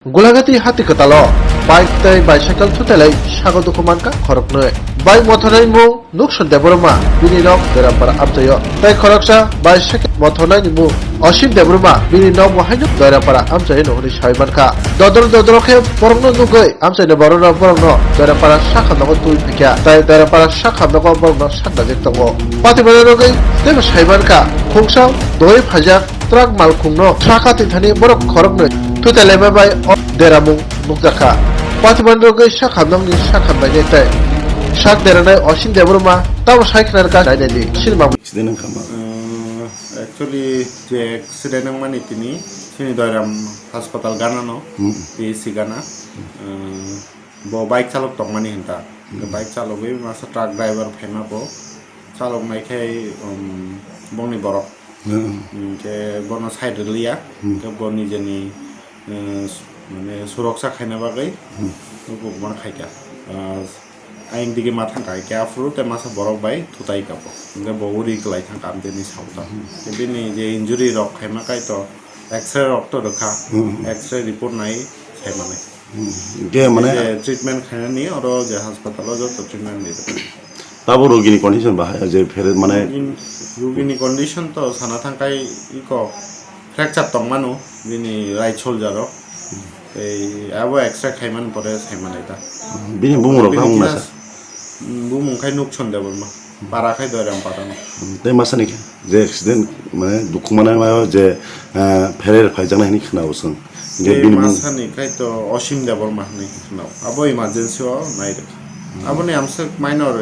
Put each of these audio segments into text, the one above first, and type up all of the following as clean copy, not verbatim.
Gulagati hati katalo, bike tai bicycle tutelai sago dokumanka khoroknoi. Bike mothonai mung nukson deboroma bini nok derapara amchayo. Tai khoroksa bicycle mothonai ni mung Osim deboroma bini nok wahainuk derapara amchayo nohni saimanka. Dodor khe borongno nugoi amchayo borongno derapara sakha nogo tui phikya. Tai derapara sakha nogo borongno sakda jektongo. Pati borongoi tebo saimanka khungsa doi phajak truck mal khungno traka tithani borok khoroknoi. Tutelai bai deramung nukjaka. Pati borongoi sakha nongni sakha bai tai. Sak deranai osin deboroma tabo saiknar ka dainali silma accident kama actually je accident ang mani tini sini doiram hospital gana no PSC gana bo bike chalok tong mani hinta bike chalok we masa truck driver phema bo chalok mai khai bongni borok ke bono side liya ke boni jeni mane suraksa khaina bagai ko man khaika aing dige matang kai kya fruit te masa borok bai tutai kapo nge boguri klai thang kam de ni sauta te ni je injury rok khema kai to x-ray rok to rakha x-ray report nai khema nai ge mane treatment khana ni oro je hospital jo to treatment de tabo rogini condition ba je fere mane rogini condition to sana thang kai iko fracture tong manu bini right shoulder ro ei abo x-ray khaiman pore khaiman eta bini bumuro ka masa bumung khai nuk chon da bolma para khai doram patang te masa ni je accident mane dukh mane ma je fere phajang ni khna usung ge bini masa ni khai to osim da bolma ni khna abo emergency o nai re abo ne amse minor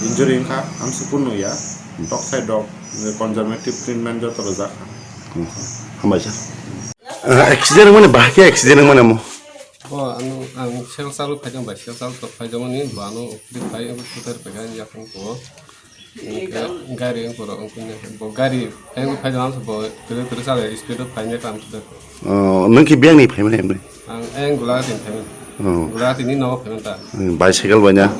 injury kha amse punu ya doc side doc conservative treatment jo to ja hamaja accident mane bahke accident mane mo ang sel salu phajang ba sel salu phajang ni bano di phai putar pegan ya kan ko gari ko ro kun bo gari ang phajang so bo tere sala speed phai ne kam tu nang ki biang ni phai mane mane ang gula tin phai gula tin ni no phai ta bicycle banya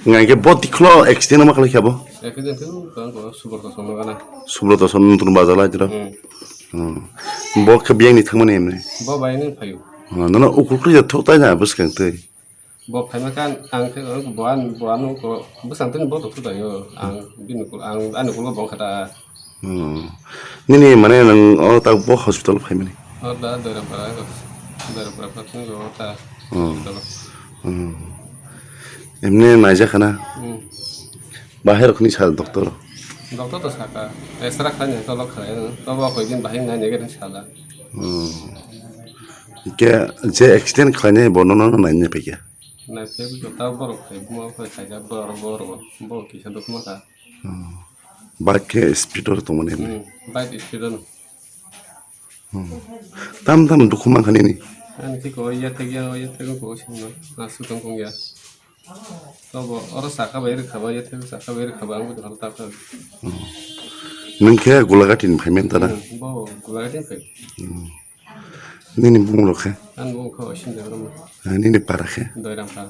ngai ke bot diklo accident ma kala khabo accident tu kan ko subrata sono gana subrata son tun bazala jira bo ke biang ni thangmane mane bo bai ni phai nana ukukri ya thok tai na bus kang tai bo phai ma kan ang ke boan ko busang tin bo to tu da yo ang bin ko ang an ko bo khata nini mane nang o ta bo hospital phai mane da para patun go ta emne naija khana bahar khni sal doktor doktor to saka extra khanya to lok khaya to ba ko din bahin na nege sala ke je accident khane bonono na ne pe kya na pe ko ta bor ko mo ko ta ja bor bo ki sa dok mata ba ke speed to mane ba di spidon tam dukuma khane ni an ki ko ya te ko sin no na su tong kong ya to bo oro saka ba khaba ya te saka ba khaba ang ko ta ka nang ke gulagatin phai men ta na bo gula tin pe nini bumulo khe an bo ko sin de ro nini para khe do ram pa